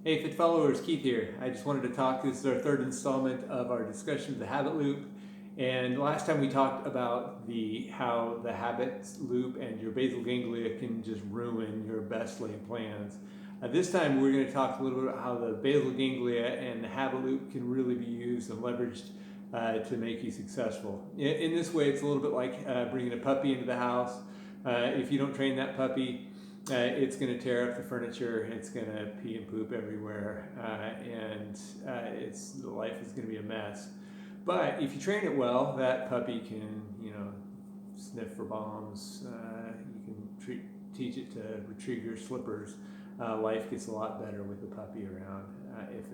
Hey Fit followers, Keith here. I just wanted to talk. This is our third installment of our discussion of the habit loop. And last time we talked about how the habit loop and your basal ganglia can just ruin your best laid plans. This time we're going to talk a little bit about how the basal ganglia and the habit loop can really be used and leveraged to make you successful. In this way, it's a little bit like bringing a puppy into the house. If you don't train that puppy, it's going to tear up the furniture, it's going to pee and poop everywhere, and life is going to be a mess. But if you train it well, that puppy can, sniff for bombs. You can teach it to retrieve your slippers. Life gets a lot better with the puppy around if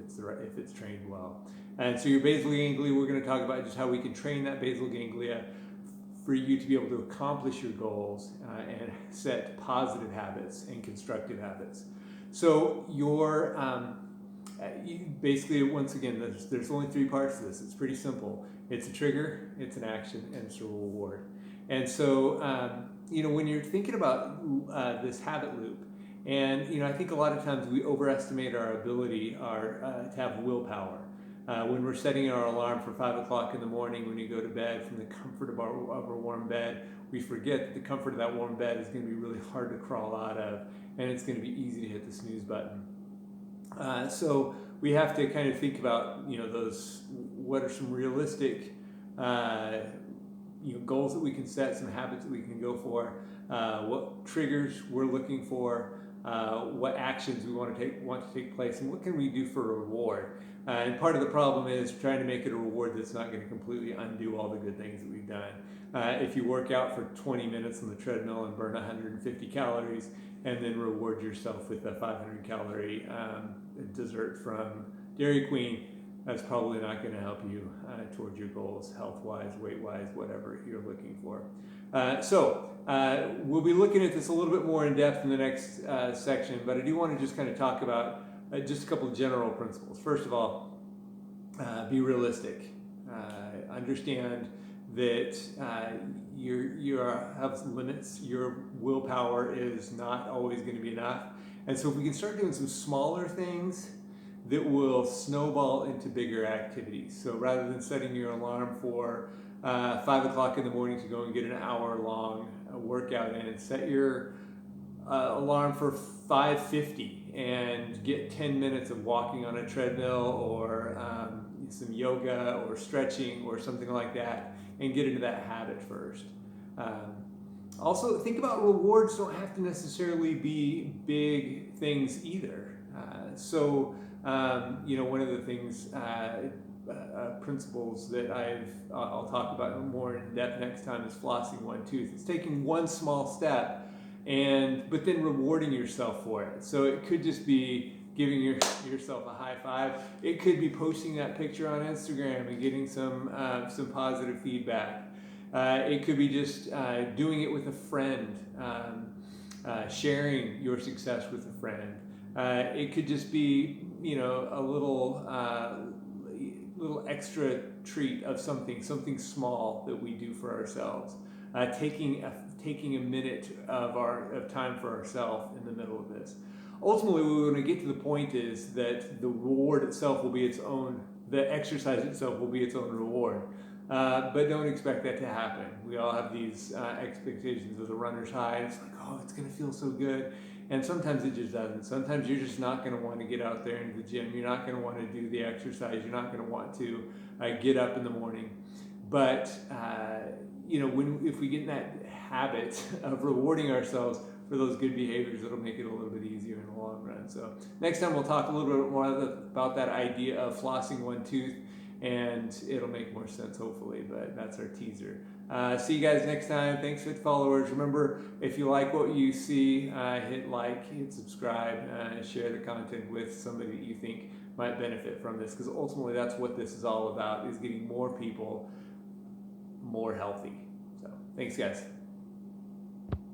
it's trained well. And so your basal ganglia, we're going to talk about just how we can train that basal ganglia for you to be able to accomplish your goals and set positive habits and constructive habits. So basically, once again, there's only three parts to this. It's pretty simple. It's a trigger, it's an action, and it's a reward. And so, when you're thinking about this habit loop, and I think a lot of times we overestimate our ability to have willpower. When we're setting our alarm for 5 o'clock in the morning, when you go to bed from the comfort of our warm bed, we forget that the comfort of that warm bed is going to be really hard to crawl out of, and it's going to be easy to hit the snooze button. So we have to kind of think about, what are some realistic, goals that we can set, some habits that we can go for, what triggers we're looking for, what actions we want to take place, and what can we do for a reward. And part of the problem is trying to make it a reward that's not going to completely undo all the good things that we've done. If you work out for 20 minutes on the treadmill and burn 150 calories and then reward yourself with a 500 calorie dessert from Dairy Queen, that's probably not going to help you towards your goals, health-wise, weight-wise, whatever you're looking for. So we'll be looking at this a little bit more in depth in the next section, but I do want to just kind of talk about just a couple of general principles. First of all, be realistic. Understand that you have some limits. Your willpower is not always going to be enough. And so if we can start doing some smaller things that will snowball into bigger activities. So rather than setting your alarm for 5 o'clock in the morning to go and get an hour-long workout in, set your alarm for 5:50 and get 10 minutes of walking on a treadmill or some yoga or stretching or something like that, and get into that habit first. Also, think about rewards don't have to necessarily be big things either. One of the things, principles that I'll talk about more in depth next time is flossing one tooth. It's taking one small step but then rewarding yourself for it. So it could just be giving yourself a high five. It could be posting that picture on Instagram and getting some positive feedback. It could be just doing it with a friend, sharing your success with a friend. It could just be a little extra treat of something small that we do for ourselves. Taking a minute of time for ourselves in the middle of this. Ultimately, what we want to get to the point is that the reward itself will be its own, the exercise itself will be its own reward. But don't expect that to happen. We all have these expectations of the runner's high. It's like, oh, it's going to feel so good. And sometimes it just doesn't. Sometimes you're just not going to want to get out there into the gym. You're not going to want to do the exercise. You're not going to want to get up in the morning. But, if we get in that habit of rewarding ourselves for those good behaviors, it'll make it a little bit easier in the long run. So next time we'll talk a little bit more about that idea of flossing one tooth, and it'll make more sense hopefully, but that's our teaser. See you guys next time. Thanks, Fit followers. Remember, if you like what you see, hit like, hit subscribe, share the content with somebody that you think might benefit from this, because ultimately that's what this is all about, is getting more people more healthy. So thanks, guys.